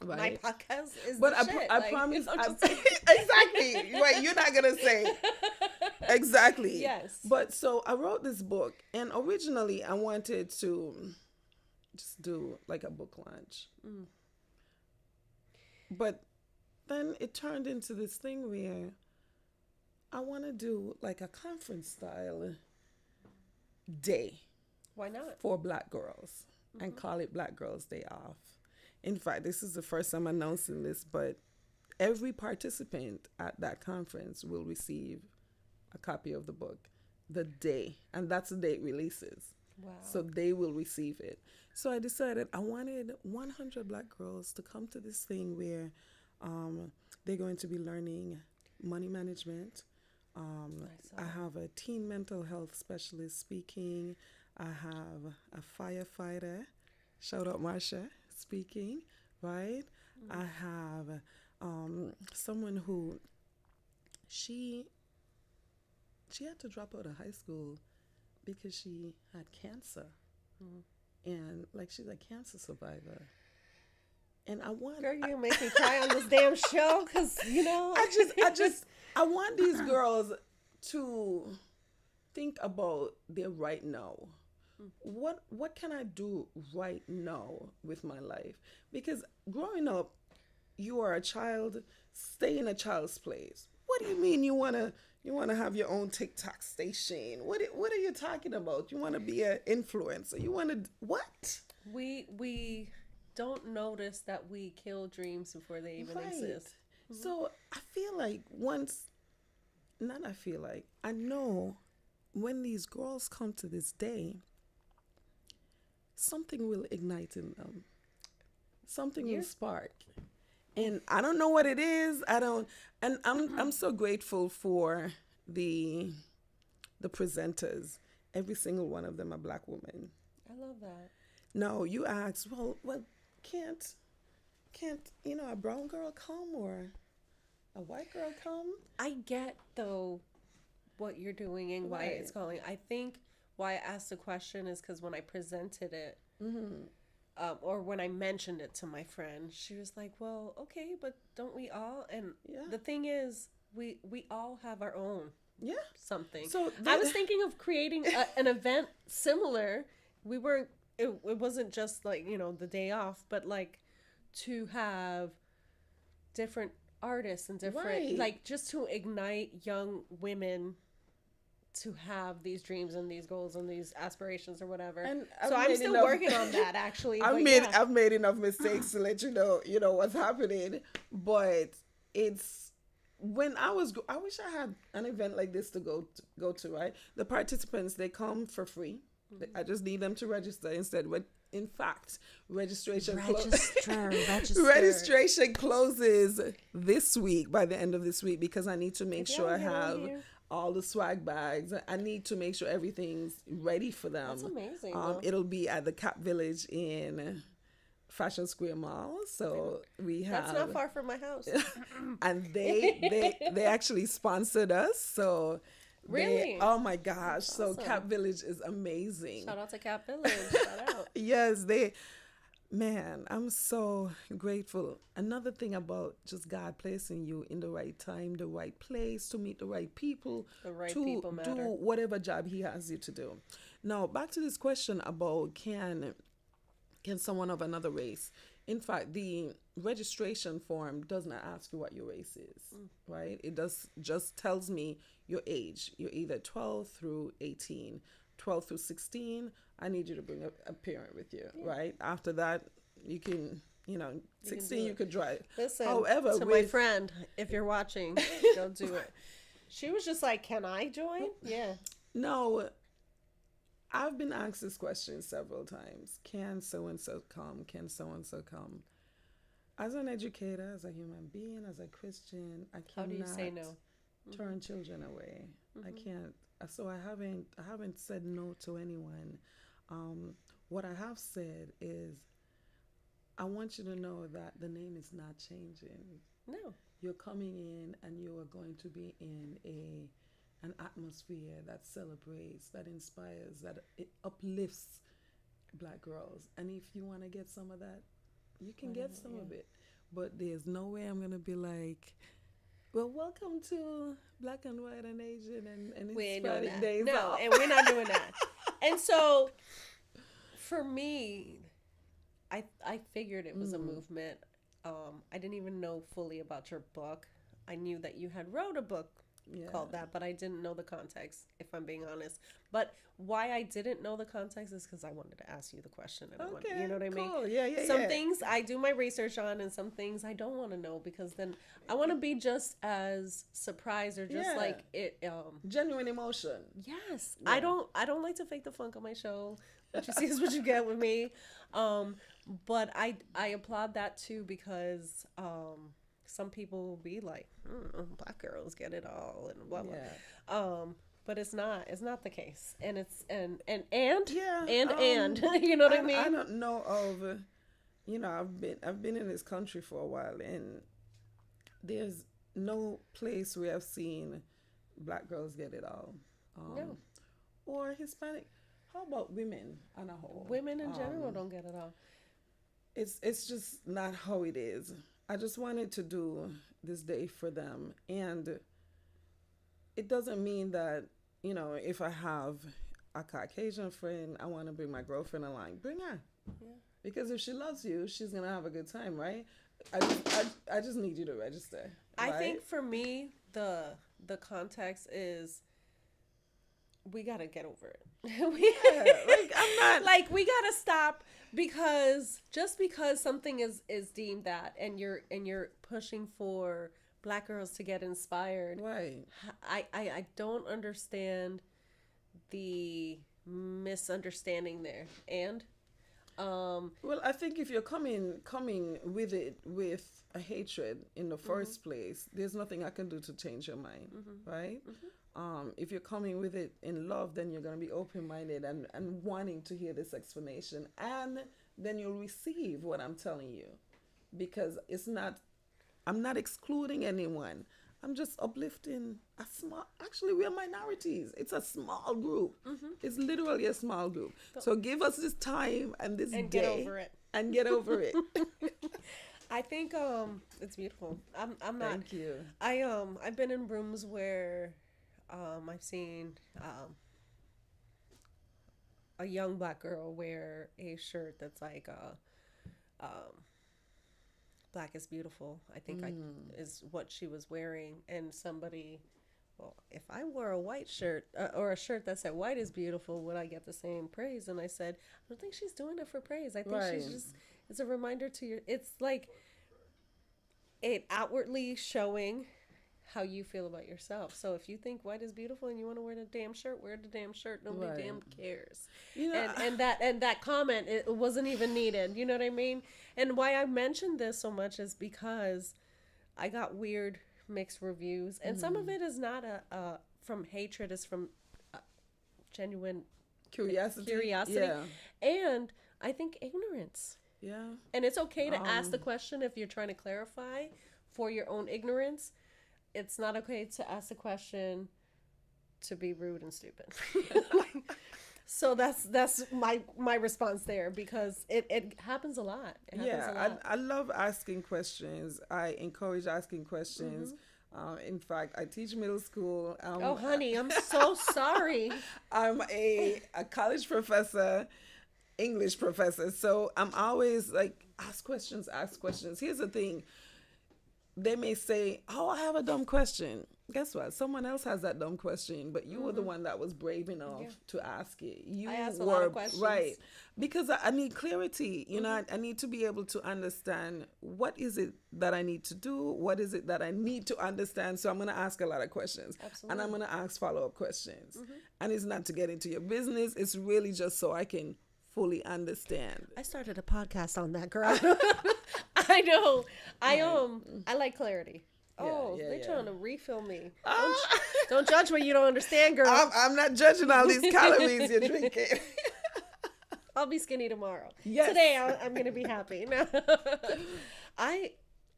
Right? My podcast is but the shit. I promise. Exactly. Right. You're not going to say. Exactly. Yes. But so I wrote this book, and originally I wanted to just do like a book launch. But then it turned into this thing where I want to do like a conference style day. Why not? For Black girls and call it Black Girls Day Off. In fact, this is the first time I'm announcing this, but every participant at that conference will receive a copy of the book the day, and that's the day it releases. Wow. So they will receive it. So I decided I wanted 100 Black girls to come to this thing where they're going to be learning money management. I have a teen mental health specialist speaking. I have a firefighter, shout out Marsha, speaking, right? I have someone who she had to drop out of high school because she had cancer. And like she's a cancer survivor. And I want... Girl, you're going to make me cry on this damn show because, I want these girls to think about their right now. What can I do right now with my life? Because growing up, you are a child, stay in a child's place. What do you mean you wanna have your own TikTok station? What are you talking about? You wanna be an influencer? You wanna what? We don't notice that we kill dreams before they even exist. So I feel like I know when these girls come to this day, something will ignite in them. Something will spark. And I don't know what it is. I'm so grateful for the presenters. Every single one of them are Black women. I love that. No, you ask, well, can't a brown girl come or a white girl come? I get though what you're doing and why it's calling. I think why I asked the question is because when I presented it, or when I mentioned it to my friend, she was like, well, okay, but don't we all? And the thing is, we all have our own something. So I was thinking of creating an event similar. It wasn't just like, the day off, but like to have different artists and different, like just to ignite young women to have these dreams and these goals and these aspirations or whatever. And so I'm still working on that, actually. I've made enough mistakes to let you know what's happening. But it's when I wish I had an event like this to go to, right? The participants, they come for free. I just need them to register instead. But in fact, registration closes this week, by the end of this week, because I need to make sure I have all the swag bags. I need to make sure everything's ready for them. That's amazing. It'll be at the Cap Village in Fashion Square Mall. So we have. That's not far from my house. And they actually sponsored us. So. Really? Oh my gosh. So Cap Village is amazing. Shout out to Cap Village. Shout out. Yes, I'm so grateful. Another thing about just God placing you in the right time, the right place, to meet the right people, people matter. Do whatever job he has you to do. Now, back to this question about can someone of another race. In fact, the registration form does not ask you what your race is, right? It just tells me your age. You're either 12 through 18, 12 through 16. I need you to bring a parent with you, right? After that, you can, 16 you could drive. Listen, however, my friend, if you're watching, don't do it. She was just like, can I join? Yeah. No, I've been asked this question several times. Can so-and-so come? Can so-and-so come? As an educator, as a human being, as a Christian, I cannot How do you say no? Turn children away. I can't. So I haven't said no to anyone. What I have said is, I want you to know that the name is not changing. No. You're coming in and you are going to be in an atmosphere that celebrates, that inspires, that it uplifts Black girls. And if you want to get some of that, you can get some of it. But there's no way I'm going to be like, well, welcome to Black and White and Asian and we ain't doing that. Days No, off. and we're not doing that. And so, for me, I figured it was a movement. I didn't even know fully about your book. I knew that you had wrote a book called that, but I didn't know the context, if I'm being honest. But why I didn't know the context is because I wanted to ask you the question. And you know what I mean? Yeah, some things I do my research on, and some things I don't want to know, because then I want to be just as surprised or just like it. Genuine emotion. Yes, I don't like to fake the funk on my show. What you see is what you get with me. But I applaud that too, because some people will be like, Black girls get it all and blah blah. But it's not the case, and it's and you know what I mean. I don't know of, I've been in this country for a while, and there's no place where I've seen Black girls get it all, no, or Hispanic. How about women on a whole? Women in general don't get it all. It's just not how it is. I just wanted to do this day for them, and it doesn't mean that, if I have a Caucasian friend, I want to bring my girlfriend along. Bring her, because if she loves you, she's gonna have a good time, right? I just need you to register. I right? think for me, the context is, we gotta get over it. I'm not like, we gotta stop, because just because something is deemed that, and you're pushing for Black girls to get inspired, right? I don't understand the misunderstanding there. And well, I think if you're coming with it with a hatred in the first place, there's nothing I can do to change your mind, right? If you're coming with it in love, then you're going to be open-minded and wanting to hear this explanation, and then you'll receive what I'm telling you, because I'm not excluding anyone. I'm just uplifting actually, we are minorities. It's a small group. It's literally a small group. So give us this time and this day. Get over it. And get over it. I think it's beautiful. I'm not. Thank you. I've been in rooms where I've seen a young Black girl wear a shirt that's like Black is beautiful, I think is what she was wearing, and somebody well, if I wore a white shirt or a shirt that said white is beautiful, would I get the same praise? And I said, I don't think she's doing it for praise. I think she's just, it's a reminder to you. It's like it outwardly showing how you feel about yourself. So if you think white is beautiful and you want to wear the damn shirt, wear the damn shirt. Nobody damn cares. You know, and that comment, it wasn't even needed. You know what I mean? And why I mentioned this so much is because I got weird mixed reviews, and some of it is not from hatred, it's from genuine curiosity, yeah. And I think ignorance. Yeah. And it's okay to ask the question if you're trying to clarify for your own ignorance. It's not okay to ask the question to be rude and stupid. So that's my response there, because it happens a lot. I love asking questions. I encourage asking questions. In fact, I teach middle school. Oh, honey, I'm so sorry. I'm a college professor, English professor. So I'm always like, ask questions. Here's the thing. They may say, oh, I have a dumb question. Guess what? Someone else has that dumb question, but you were the one that was brave enough to ask it. I asked a lot of questions. Right. Because I need clarity. You know, I need to be able to understand what is it that I need to do? What is it that I need to understand? So I'm going to ask a lot of questions. Absolutely. And I'm going to ask follow-up questions. And it's not to get into your business. It's really just so I can fully understand. I started a podcast on that, girl. I know. I like clarity. They're trying to refill me. Don't judge what you don't understand, girl. I'm not judging all these calories you're drinking. I'll be skinny tomorrow. Yes. Today I'm going to be happy.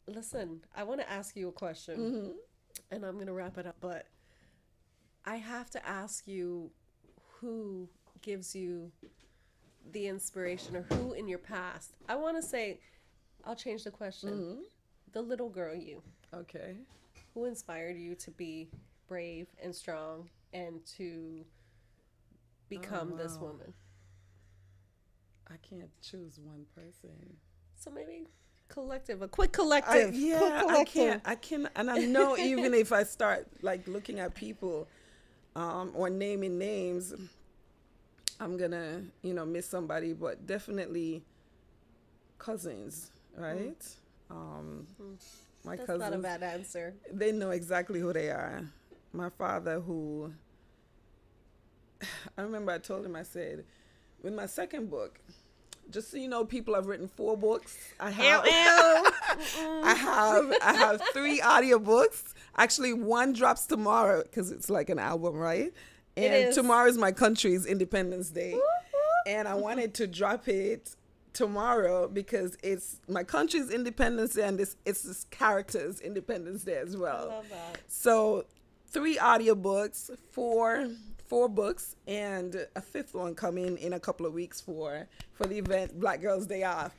Listen, I want to ask you a question, and I'm going to wrap it up, but I have to ask you, who gives you the inspiration, or who in your past? I want to say, I'll change the question. The little girl you. Okay. Who inspired you to be brave and strong and to become this woman? I can't choose one person. So maybe collective, a quick collective. I can't, and I know even if I start like looking at people or naming names, I'm gonna, miss somebody, but definitely cousins, right? My That's cousins, not a bad answer. They know exactly who they are. My father, who, I remember I told him, I said, with my second book, just so you know, people have written 4 books. I have I have 3 audiobooks. Actually, one drops tomorrow because it's like an album, right? And tomorrow is my country's Independence Day. And I wanted to drop it tomorrow because it's my country's Independence Day, and it's this character's Independence Day as well. I love that. So 3 audiobooks, 4 books, and a 5th one coming in a couple of weeks for the event Black Girls Day Off.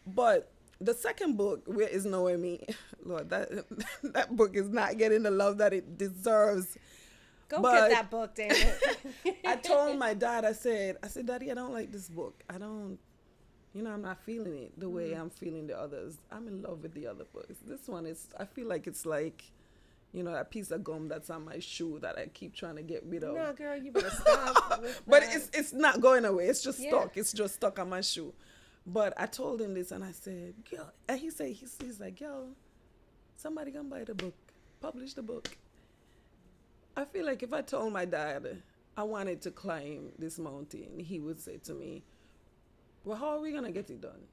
But the second book, Where Is Noemi? Lord, that book is not getting the love that it deserves. Get that book, damn it. I told my dad, I said, Daddy, I don't like this book. I'm not feeling it the way I'm feeling the others. I'm in love with the other books. This one I feel like it's like, that piece of gum that's on my shoe that I keep trying to get rid of. No, girl, you better stop. But it's not going away. It's just stuck. It's just stuck on my shoe. But I told him this, and I said, "Girl," and he's like, "Yo, somebody gonna buy the book, publish the book." I feel like if I told my dad I wanted to climb this mountain, he would say to me, "Well, how are we gonna get it done?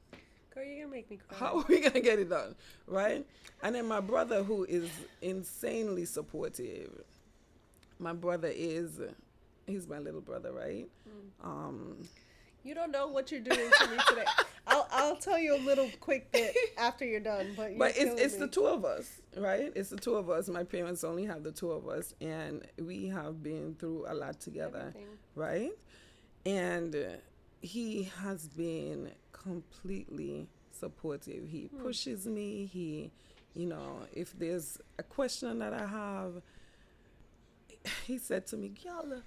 Girl, you're gonna make me cry. How are we gonna get it done?" Right? And then my brother, who is insanely supportive. My brother he's my little brother, right? You don't know what you're doing to me today. I'll tell you a little quick bit after you're done, but it's the 2 of us, right? It's the 2 of us. My parents only have the 2 of us, and we have been through a lot together, right? And he has been completely supportive. He pushes me. He, if there's a question that I have, he said to me, "Girl,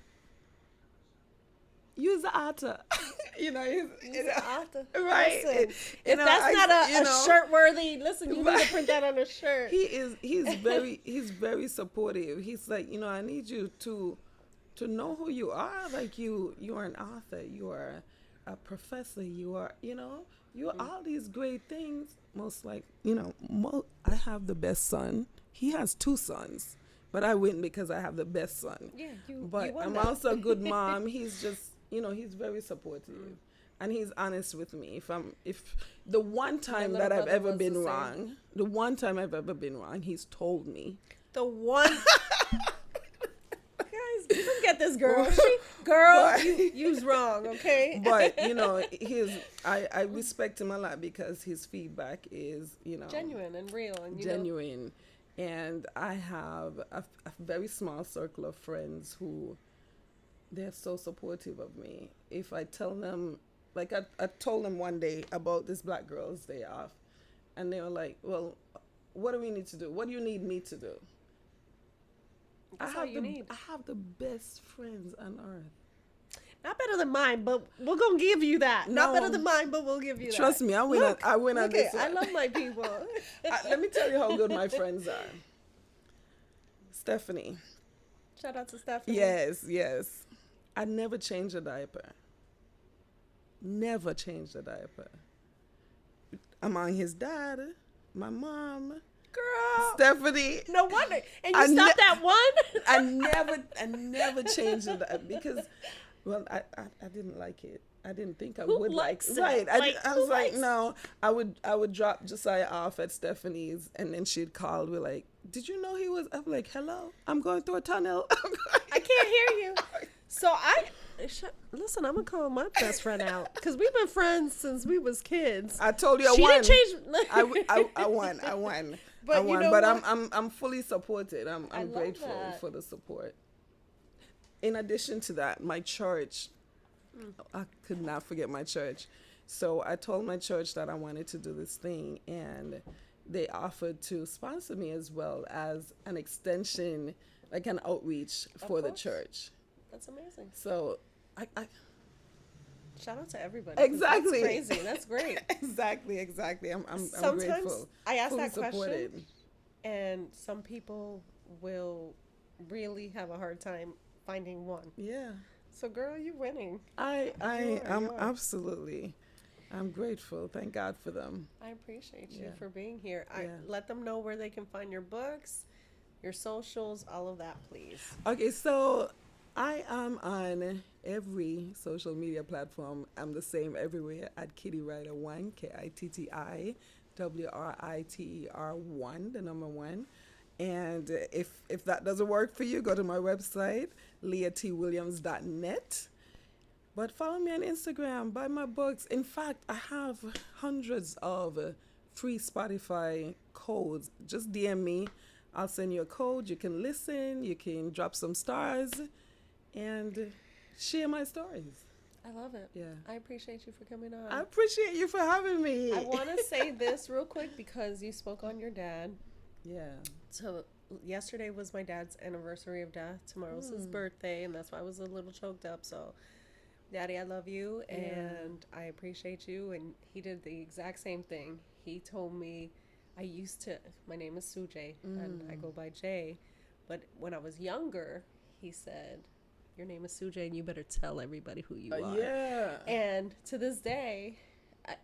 Use the author. He's the author. Right. Listen, if that's not a shirt worthy, listen, you need to print that on a shirt. He's very supportive. He's like, I need you to know who you are. Like you are an author. You are a professor. You are, you're all these great things. Most like, I have the best son. He has 2 sons. But I win because I have the best son. Yeah, But you I'm that. also a good mom. He's just, he's very supportive, and he's honest with me. If the one time that I've ever been wrong, he's told me. The one. Guys, you don't get this girl. You's wrong, okay? But I respect him a lot because his feedback is, genuine and real and genuine. And I have a very small circle of friends who they're so supportive of me. If I tell them, like I told them one day about this Black Girls Day off, and they were like, well, what do we need to do? What do you need me to do? That's all you need. I have the best friends on earth. Not better than mine, but we're going to give you that. Not better than mine, but we'll give you that. Trust me, I win on this one. I love my people. Let me tell you how good my friends are. Stephanie. Shout out to Stephanie. Yes. I never changed a diaper. Never changed a diaper. Among his dad, my mom, girl, Stephanie. No wonder. And you stopped at one? I never changed a diaper because, well, I didn't like it. I didn't think I would like it. Right. I was like, no. I would drop Josiah off at Stephanie's, and then she'd call. We're like, did you know he was? I'm like, hello, I'm going through a tunnel. I can't hear you. So listen, I'm gonna call my best friend out because we've been friends since we was kids. I told you I won. She didn't change. I won. But I'm fully supported. I'm grateful for the support. In addition to that, my church, I could not forget my church. So I told my church that I wanted to do this thing, and they offered to sponsor me as well as an extension, like an outreach for the church. That's amazing. So I shout out to everybody. Exactly. That's crazy. That's great. Exactly. I'm Sometimes grateful. I ask fully that question, supported. And some people will really have a hard time finding one. Yeah. So, girl, you're winning. I'm absolutely. I'm grateful. Thank God for them. I appreciate you for being here. Let them know where they can find your books, your socials, all of that, please. Okay, so I am on every social media platform. I'm the same everywhere at Kitty Writer 1, KITTIWRITER1, the number 1. And if that doesn't work for you, go to my website, leahtwilliams.net. But follow me on Instagram, buy my books. In fact, I have hundreds of free Spotify codes. Just DM me. I'll send you a code. You can listen. You can drop some stars and share my stories. I love it. Yeah. I appreciate you for coming on. I appreciate you for having me. I want to say this real quick because you spoke on your dad. Yeah. So yesterday was my dad's anniversary of death. Tomorrow's his birthday, and that's why I was a little choked up. So, Daddy, I love you, and I appreciate you. And he did the exact same thing. He told me, my name is Sujay, and I go by Jay. But when I was younger, he said, your name is Sujay, and you better tell everybody who you are. Yeah. And to this day,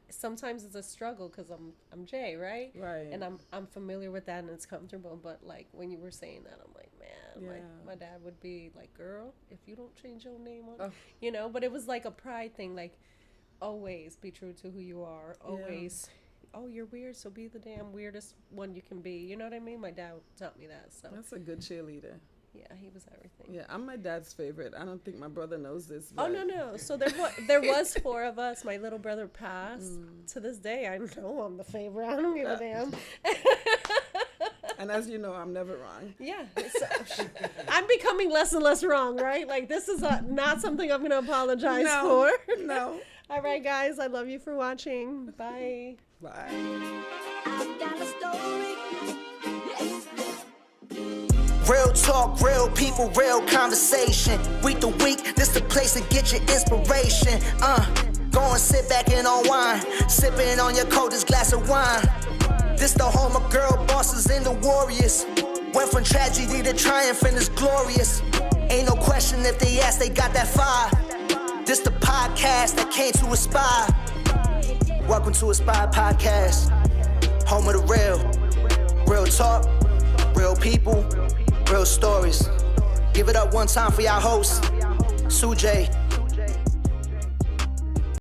sometimes it's a struggle because I'm Jay, right? Right. And I'm familiar with that, and it's comfortable. But like when you were saying that, I'm like, man, like my dad would be like, girl, if you don't change your name on, But it was like a pride thing, like always be true to who you are. Always, oh, you're weird, so be the damn weirdest one you can be. You know what I mean? My dad taught me that. So that's a good cheerleader. Yeah, he was everything. Yeah, I'm my dad's favorite. I don't think my brother knows this. But... Oh, no. So there was 4 of us. My little brother passed. To this day, I know I'm the favorite. I don't give a damn. And as you know, I'm never wrong. Yeah. I'm becoming less and less wrong, right? Like, this is not something I'm going to apologize for. No. All right, guys. I love you for watching. Bye. Bye. I've got a story. Real talk, real people, real conversation. Week to week, this the place to get your inspiration. Go and sit back and unwind, sipping on your coldest glass of wine. This the home of girl bosses and the warriors. Went from tragedy to triumph and it's glorious. Ain't no question if they ask, they got that fire. This the podcast that came to Aspire. Welcome to Aspiredpod, home of the real. Real talk, real people, real stories. Give it up one time for y'all hosts, Sujay,